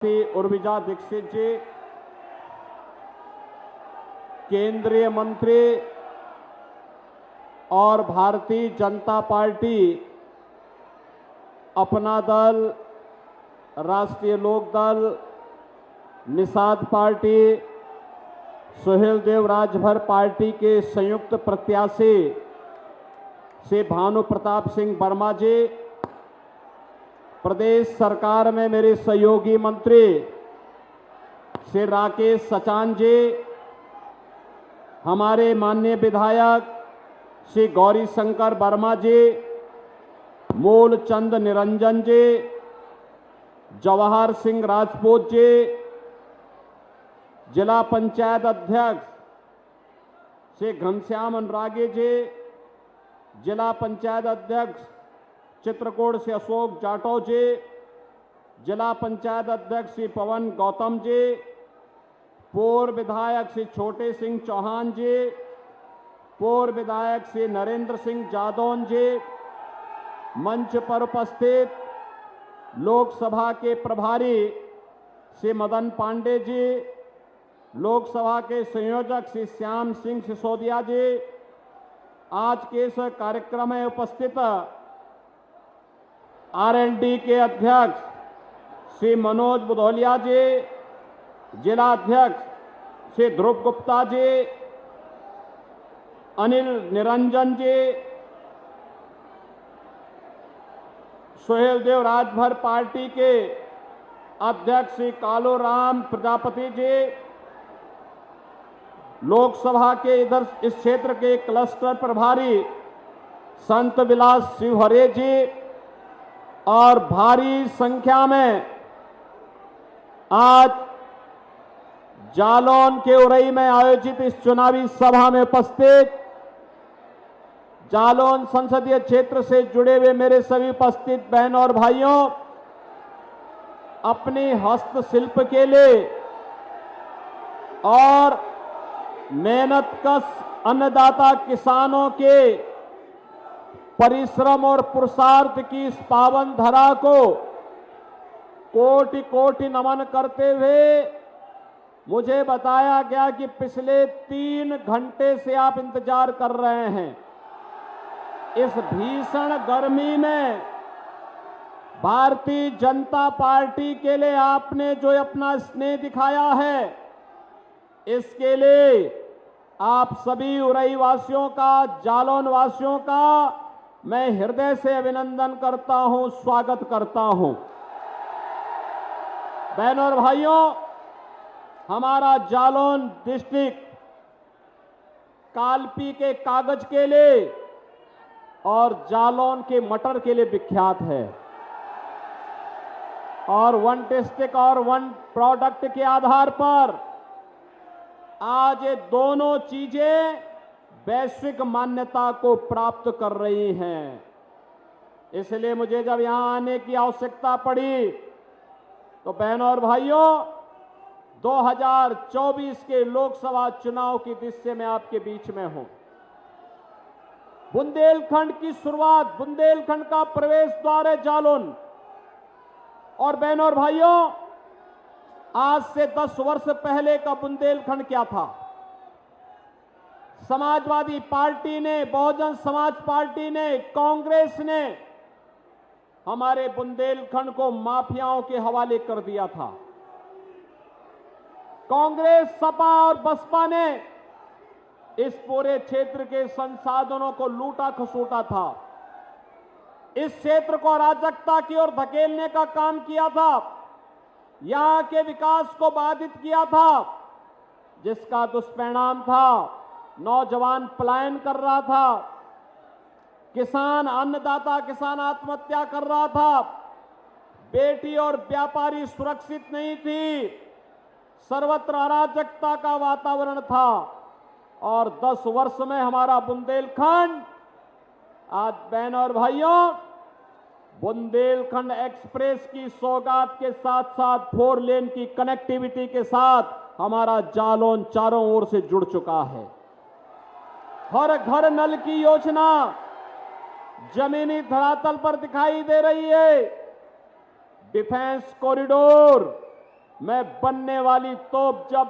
श्री उर्विजा दीक्षित जी, केंद्रीय मंत्री और भारतीय जनता पार्टी, अपना दल, राष्ट्रीय लोक दल, निषाद पार्टी, सुहेलदेव राजभर पार्टी के संयुक्त प्रत्याशी श्री भानु प्रताप सिंह वर्मा जी, प्रदेश सरकार में मेरे सहयोगी मंत्री श्री राकेश सचान जी, हमारे माननीय विधायक श्री गौरी शंकर वर्मा जी, मूलचंद निरंजन जी, जवाहर सिंह राजपूत जी, जिला पंचायत अध्यक्ष श्री घनश्याम अनुरागी जी, जिला पंचायत अध्यक्ष चित्रकूट से अशोक जाटव जी, जिला पंचायत अध्यक्ष श्री पवन गौतम जी, पूर्व विधायक श्री छोटे सिंह चौहान जी, पूर्व विधायक श्री नरेंद्र सिंह जादौन जी, मंच पर उपस्थित लोकसभा के प्रभारी श्री मदन पांडे जी, लोकसभा के संयोजक श्री श्याम सिंह सिसोदिया जी, आज के इस कार्यक्रम में उपस्थित आरएलडी के अध्यक्ष श्री मनोज बुधौलिया जी, जिला अध्यक्ष श्री ध्रुव गुप्ता जी, अनिल निरंजन जी, सुहेलदेव राजभर पार्टी के अध्यक्ष श्री कालूराम प्रजापति जी, लोकसभा के इधर इस क्षेत्र के क्लस्टर प्रभारी संत विलास शिवहरे जी और भारी संख्या में आज जालौन के उरई में आयोजित इस चुनावी सभा में उपस्थित जालौन संसदीय क्षेत्र से जुड़े हुए मेरे सभी उपस्थित बहन और भाइयों, अपनी हस्तशिल्प के लिए और मेहनतकश अन्नदाता किसानों के परिश्रम और पुरुषार्थ की इस पावन धरा को कोटि कोटि नमन करते हुए मुझे बताया गया कि पिछले 3 घंटे से आप इंतजार कर रहे हैं। इस भीषण गर्मी में भारतीय जनता पार्टी के लिए आपने जो अपना स्नेह दिखाया है, इसके लिए आप सभी उरई वासियों का, जालौन वासियों का मैं हृदय से अभिनंदन करता हूं, स्वागत करता हूं। बहनों और भाइयों, हमारा जालौन डिस्ट्रिक्ट कालपी के कागज के लिए और जालौन के मटर के लिए विख्यात है और वन डिस्ट्रिक्ट और वन प्रोडक्ट के आधार पर आज ये दोनों चीजें वैश्विक मान्यता को प्राप्त कर रही हैं। इसलिए मुझे जब यहां आने की आवश्यकता पड़ी तो बहनों और भाइयों, 2024 के लोकसभा चुनाव की दृश्य में आपके बीच में हूं। बुंदेलखंड की शुरुआत, बुंदेलखंड का प्रवेश द्वार है जालौन। और बहनों और भाइयों, आज से 10 वर्ष पहले का बुंदेलखंड क्या था? समाजवादी पार्टी ने, बहुजन समाज पार्टी ने, कांग्रेस ने हमारे बुंदेलखंड को माफियाओं के हवाले कर दिया था। कांग्रेस, सपा और बसपा ने इस पूरे क्षेत्र के संसाधनों को लूटा खसोटा था। इस क्षेत्र को अराजकता की ओर धकेलने का काम किया था, यहां के विकास को बाधित किया था, जिसका दुष्परिणाम था नौजवान पलायन कर रहा था, किसान, अन्नदाता किसान आत्महत्या कर रहा था, बेटी और व्यापारी सुरक्षित नहीं थी, सर्वत्र अराजकता का वातावरण था। और 10 वर्ष में हमारा बुंदेलखंड आज, बहनों और भाइयों, बुंदेलखंड एक्सप्रेस की सौगात के साथ साथ 4 लेन की कनेक्टिविटी के साथ हमारा जालौन चारों ओर से जुड़ चुका है। हर घर नल की योजना जमीनी धरातल पर दिखाई दे रही है। डिफेंस कॉरिडोर, में बनने वाली तोप जब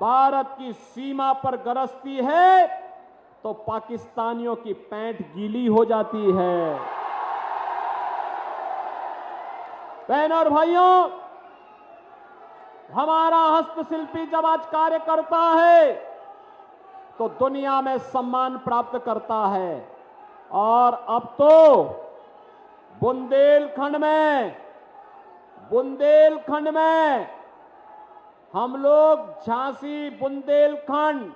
भारत की सीमा पर गरजती है तो पाकिस्तानियों की पैंट गीली हो जाती है। बहनों और भाइयों, हमारा हस्तशिल्पी जब आज कार्य करता है तो दुनिया में सम्मान प्राप्त करता है। और अब तो बुंदेलखंड में हम लोग झांसी बुंदेलखंड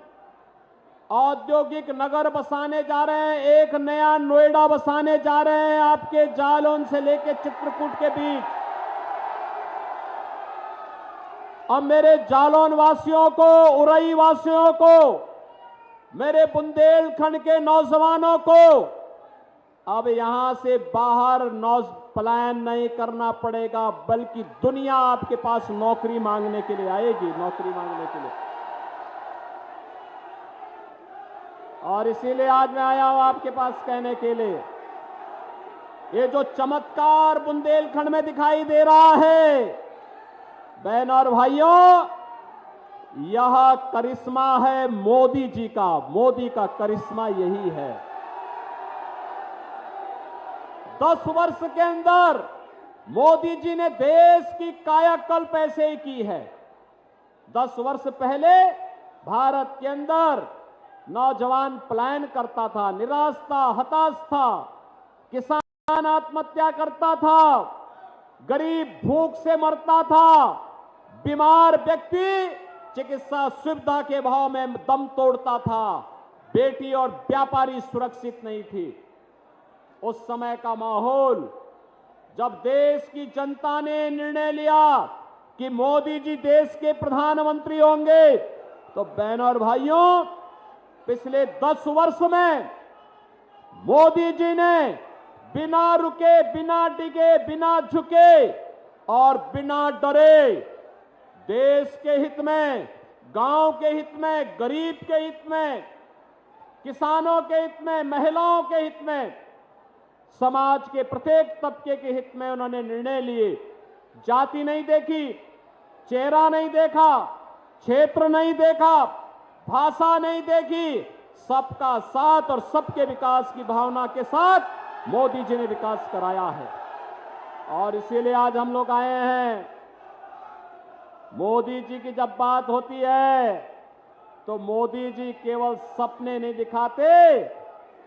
औद्योगिक नगर बसाने जा रहे हैं। एक नया नोएडा बसाने जा रहे हैं आपके जालौन से लेकर चित्रकूट के बीच। अब मेरे जालौन वासियों को, उरई वासियों को, मेरे बुंदेलखंड के नौजवानों को अब यहां से बाहर पलायन नहीं करना पड़ेगा, बल्कि दुनिया आपके पास नौकरी मांगने के लिए आएगी, नौकरी मांगने के लिए। और इसीलिए आज मैं आया हूं आपके पास कहने के लिए, ये जो चमत्कार बुंदेलखंड में दिखाई दे रहा है, बहनों और भाइयों, यह करिश्मा है मोदी जी का। मोदी का करिश्मा यही है। 10 वर्ष के अंदर मोदी जी ने देश की कायाकल्प ऐसे ही की है। 10 वर्ष पहले भारत के अंदर नौजवान पलायन करता था, निराश था, हताश था, किसान आत्महत्या करता था, गरीब भूख से मरता था, बीमार व्यक्ति चिकित्सा सुविधा के अभाव में दम तोड़ता था, बेटी और व्यापारी सुरक्षित नहीं थी। उस समय का माहौल, जब देश की जनता ने निर्णय लिया कि मोदी जी देश के प्रधानमंत्री होंगे, तो बहनों और भाइयों, पिछले 10 वर्ष में मोदी जी ने बिना रुके, बिना डिगे, बिना झुके और बिना डरे देश के हित में, गांव के हित में, गरीब के हित में, किसानों के हित में, महिलाओं के हित में, समाज के प्रत्येक तबके के हित में उन्होंने निर्णय लिए। जाति नहीं देखी, चेहरा नहीं देखा, क्षेत्र नहीं देखा, भाषा नहीं देखी, सबका साथ और सबके विकास की भावना के साथ मोदी जी ने विकास कराया है। और इसीलिए आज हम लोग आए हैं। मोदी जी की जब बात होती है तो मोदी जी केवल सपने नहीं दिखाते,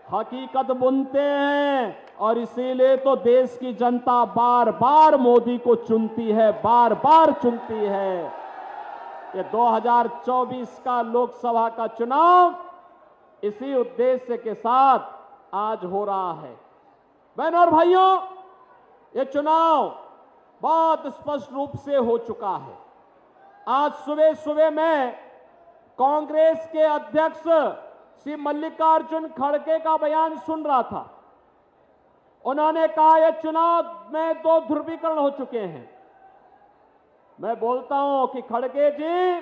हकीकत बुनते हैं। और इसीलिए तो देश की जनता बार बार मोदी को चुनती है, बार बार चुनती है। ये 2024 का लोकसभा का चुनाव इसी उद्देश्य के साथ आज हो रहा है। बहनों और भाइयों, ये चुनाव बहुत स्पष्ट रूप से हो चुका है। आज सुबह सुबह मैं कांग्रेस के अध्यक्ष श्री मल्लिकार्जुन खड़गे का बयान सुन रहा था। उन्होंने कहा यह चुनाव में 2 ध्रुवीकरण हो चुके हैं। मैं बोलता हूं कि खड़गे जी,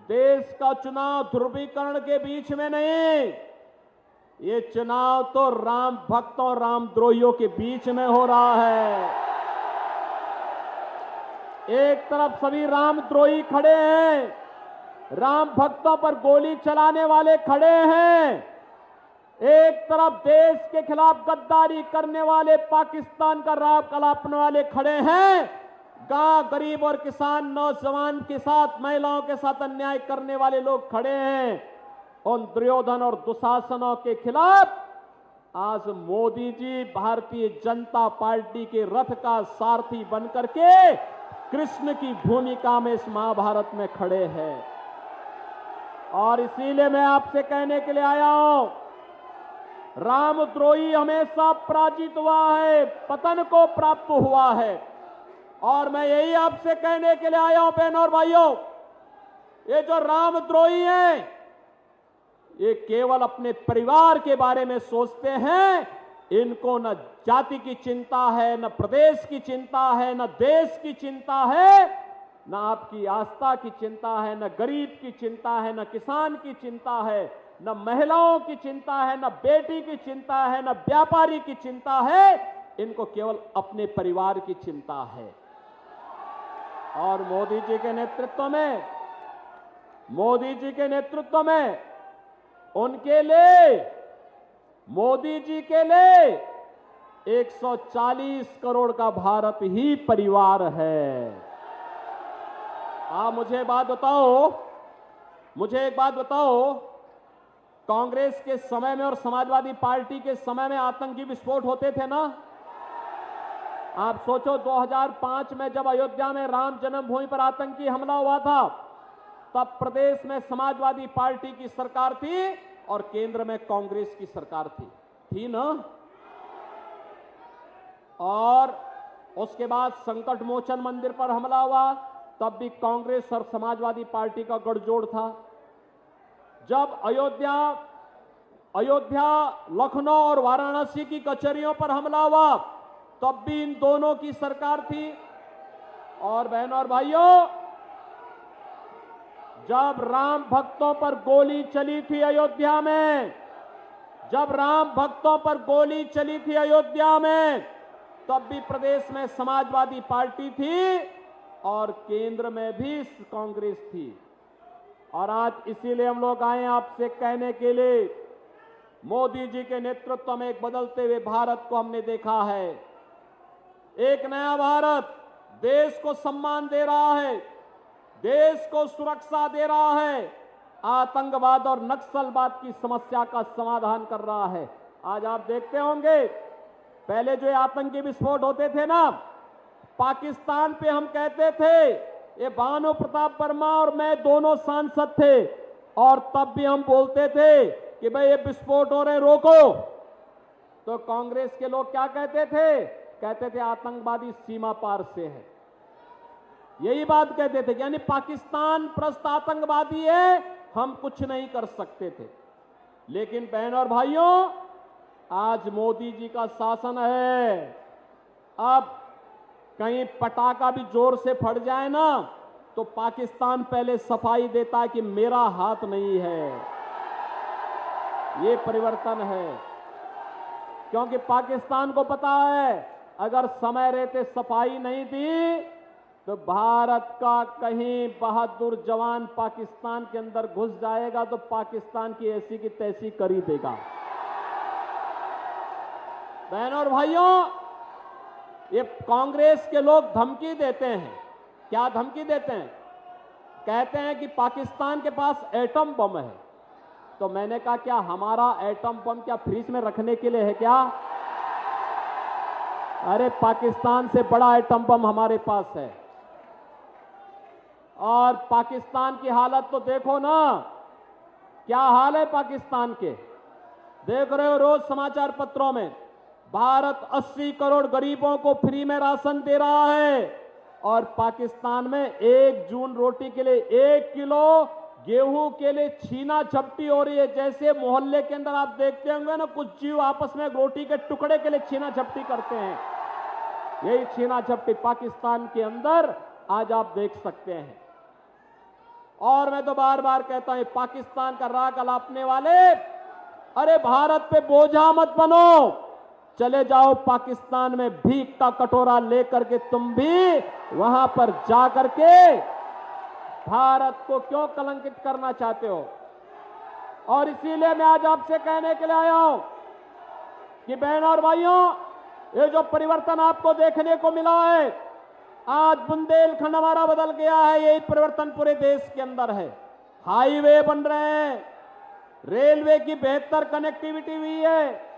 देश का चुनाव ध्रुवीकरण के बीच में नहीं, ये चुनाव तो राम भक्तों, रामद्रोहियों के बीच में हो रहा है। एक तरफ सभी रामद्रोही खड़े हैं, राम भक्तों पर गोली चलाने वाले खड़े हैं, एक तरफ देश के खिलाफ गद्दारी करने वाले, पाकिस्तान का राग कलापने वाले खड़े हैं, गांव गरीब और किसान, नौजवान के साथ, महिलाओं के साथ अन्याय करने वाले लोग खड़े हैं। उन दुर्योधन और दुशासनों के खिलाफ आज मोदी जी भारतीय जनता पार्टी के रथ का सारथी बनकर के कृष्ण की भूमिका में इस महाभारत में खड़े हैं। और इसीलिए मैं आपसे कहने के लिए आया हूं, रामद्रोही हमेशा पराजित हुआ है, पतन को प्राप्त हुआ है। और मैं यही आपसे कहने के लिए आया हूं बहनों और भाइयों, ये जो रामद्रोही हैं, ये केवल अपने परिवार के बारे में सोचते हैं। इनको न जाति की चिंता है, न प्रदेश की चिंता है, न देश की चिंता है, न आपकी आस्था की चिंता है, न गरीब की चिंता है, न किसान की चिंता है, न महिलाओं की चिंता है, न बेटी की चिंता है, न व्यापारी की चिंता है। इनको केवल अपने परिवार की चिंता है। और मोदी जी के नेतृत्व में उनके लिए, मोदी जी के लिए 140 करोड़ का भारत ही परिवार है। आप मुझे एक बात बताओ, कांग्रेस के समय में और समाजवादी पार्टी के समय में आतंकी विस्फोट होते थे ना? आप सोचो 2005 में जब अयोध्या में राम जन्मभूमि पर आतंकी हमला हुआ था, तब प्रदेश में समाजवादी पार्टी की सरकार थी और केंद्र में कांग्रेस की सरकार थी ना? और उसके बाद संकट मोचन मंदिर पर हमला हुआ, तब भी कांग्रेस और समाजवादी पार्टी का गठजोड़ था। जब अयोध्या, लखनऊ और वाराणसी की कचहरियों पर हमला हुआ, तब भी इन दोनों की सरकार थी। और बहनों और भाइयों, जब राम भक्तों पर गोली चली थी अयोध्या में, तब भी प्रदेश में समाजवादी पार्टी थी और केंद्र में भी कांग्रेस थी। और आज इसीलिए हम लोग आए आपसे कहने के लिए, मोदी जी के नेतृत्व में एक बदलते हुए भारत को हमने देखा है। एक नया भारत देश को सम्मान दे रहा है, देश को सुरक्षा दे रहा है, आतंकवाद और नक्सलवाद की समस्या का समाधान कर रहा है। आज आप देखते होंगे, पहले जो आतंकी विस्फोट होते थे ना, पाकिस्तान पे हम कहते थे, ये भानु प्रताप वर्मा और मैं दोनों सांसद थे, और तब भी हम बोलते थे कि भाई ये विस्फोट हो रहे, रोको। तो कांग्रेस के लोग क्या कहते थे आतंकवादी सीमा पार से है, यही बात कहते थे, यानी पाकिस्तान प्रस्त आतंकवादी है, हम कुछ नहीं कर सकते थे। लेकिन बहनों और भाइयों, आज मोदी जी का शासन है, अब कहीं पटाखा भी जोर से फट जाए ना, तो पाकिस्तान पहले सफाई देता है कि मेरा हाथ नहीं है। ये परिवर्तन है, क्योंकि पाकिस्तान को पता है अगर समय रहते सफाई नहीं दी तो भारत का कहीं बहादुर जवान पाकिस्तान के अंदर घुस जाएगा तो पाकिस्तान की ऐसी की तैसी कर ही देगा। बहनों और भाइयों, ये कांग्रेस के लोग धमकी देते हैं। क्या धमकी देते हैं? कहते हैं कि पाकिस्तान के पास एटम बम है। तो मैंने कहा, क्या हमारा एटम बम क्या फ्रीज में रखने के लिए है क्या? अरे पाकिस्तान से बड़ा एटम बम हमारे पास है। और पाकिस्तान की हालत तो देखो ना, क्या हाल है पाकिस्तान के, देख रहे हो रोज समाचार पत्रों में। भारत 80 करोड़ गरीबों को फ्री में राशन दे रहा है, और पाकिस्तान में 1 जून रोटी के लिए 1 किलो गेहूं के लिए छीना झपटी हो रही है। जैसे मोहल्ले के अंदर आप देखते होंगे ना, कुछ जीव आपस में रोटी के टुकड़े के लिए छीना झपटी करते हैं, यही छीना झपटी पाकिस्तान के अंदर आज आप देख सकते हैं। और मैं तो बार बार कहता हूं, पाकिस्तान का राग अलापने वाले, अरे भारत पे बोझा मत बनो, चले जाओ पाकिस्तान में भीख का कटोरा लेकर के, तुम भी वहां पर जाकर के भारत को क्यों कलंकित करना चाहते हो? और इसीलिए मैं आज आपसे कहने के लिए आया हूं कि बहनों और भाइयों, ये जो परिवर्तन आपको देखने को मिला है, आज बुंदेलखंड हमारा बदल गया है, यही परिवर्तन पूरे देश के अंदर है। हाईवे बन रहे हैं, रेलवे की बेहतर कनेक्टिविटी हुई है,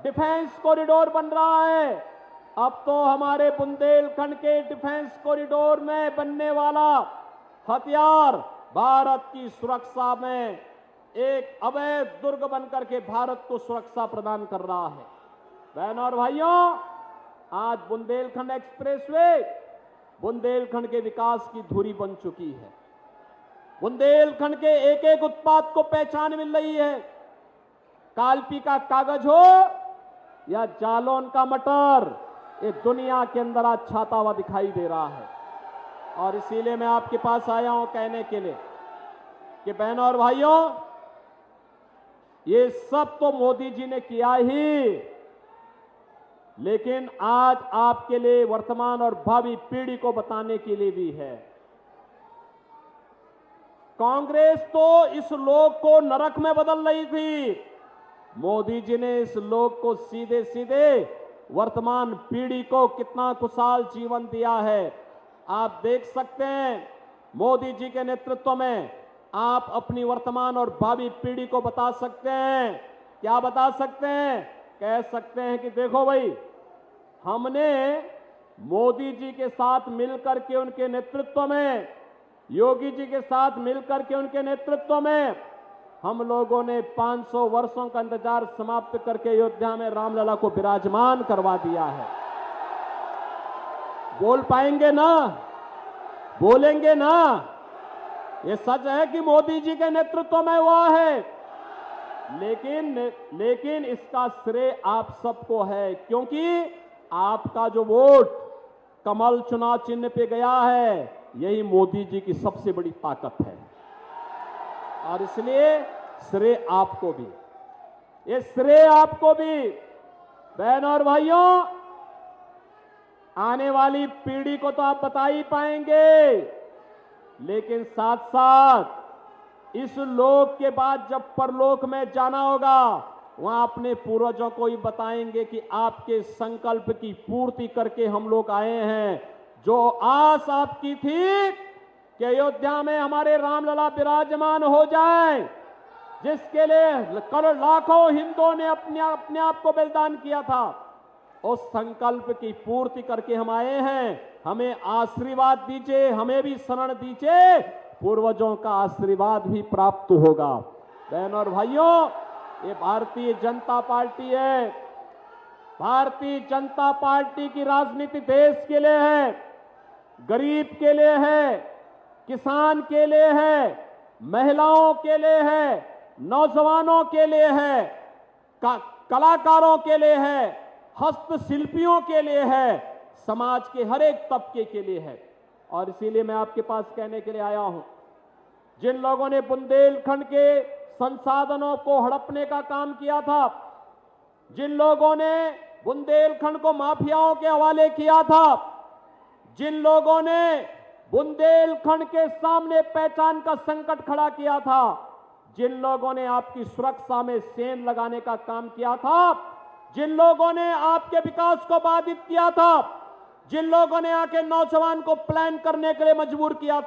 डिफेंस कॉरिडोर बन रहा है। अब तो हमारे बुंदेलखंड के डिफेंस कॉरिडोर में बनने वाला हथियार भारत की सुरक्षा में एक अवैध दुर्ग बनकर के भारत को सुरक्षा प्रदान कर रहा है। बहनों और भाइयों, आज बुंदेलखंड एक्सप्रेसवे बुंदेलखंड के विकास की धुरी बन चुकी है। बुंदेलखंड के एक एक उत्पाद को पहचान मिल रही है। कालपी का कागज हो या जालौन का मटर, ये दुनिया के अंदर आज छाता हुआ दिखाई दे रहा है। और इसीलिए मैं आपके पास आया हूं कहने के लिए कि बहनों और भाइयों, ये सब तो मोदी जी ने किया ही, लेकिन आज आपके लिए वर्तमान और भावी पीढ़ी को बताने के लिए भी है। कांग्रेस तो इस लोक को नरक में बदल रही थी, मोदी जी ने इस लोक को सीधे सीधे वर्तमान पीढ़ी को कितना खुशहाल जीवन दिया है। आप देख सकते हैं मोदी जी के नेतृत्व में आप अपनी वर्तमान और भावी पीढ़ी को बता सकते हैं। क्या बता सकते हैं? कह सकते हैं कि देखो भाई, हमने मोदी जी के साथ मिलकर के उनके नेतृत्व में, योगी जी के साथ मिलकर के उनके नेतृत्व में हम लोगों ने 500 वर्षों का इंतजार समाप्त करके अयोध्या में रामलला को विराजमान करवा दिया है। बोल पाएंगे ना? बोलेंगे ना? ये सच है कि मोदी जी के नेतृत्व में हुआ है, लेकिन इसका श्रेय आप सबको है, क्योंकि आपका जो वोट कमल चुनाव चिन्ह पे गया है, यही मोदी जी की सबसे बड़ी ताकत है। और इसलिए श्रेय आपको भी, ये श्रेय आपको भी। बहनों और भाइयों, आने वाली पीढ़ी को तो आप बता ही पाएंगे, लेकिन साथ साथ इस लोक के बाद जब परलोक में जाना होगा, वहां अपने पूर्वजों को ही बताएंगे कि आपके संकल्प की पूर्ति करके हम लोग आए हैं। जो आस आपकी थी कि अयोध्या में हमारे रामलला विराजमान हो जाए, जिसके लिए करोड़ लाखों हिंदुओं ने अपने आप को बलिदान किया था, उस संकल्प की पूर्ति करके हम आए हैं। हमें आशीर्वाद दीजिए, हमें भी शरण दीजिए, पूर्वजों का आशीर्वाद भी प्राप्त होगा। बहनों और भाइयों, ये भारतीय जनता पार्टी है। भारतीय जनता पार्टी की राजनीति देश के लिए है, गरीब के लिए है, किसान के लिए है, महिलाओं के लिए है, नौजवानों के लिए है, कलाकारों के लिए है, हस्तशिल्पियों के लिए है, समाज के हर एक तबके के लिए है। और इसीलिए मैं आपके पास कहने के लिए आया हूं, जिन लोगों ने बुंदेलखंड के संसाधनों को हड़पने का काम किया था, जिन लोगों ने बुंदेलखंड को माफियाओं के हवाले किया था, जिन लोगों ने बुंदेलखंड के सामने पहचान का संकट खड़ा किया था, जिन लोगों ने आपकी सुरक्षा में सेंध लगाने का काम किया था, जिन लोगों ने आपके विकास को बाधित किया था, जिन लोगों ने आके नौजवान को प्लान करने के लिए मजबूर किया था,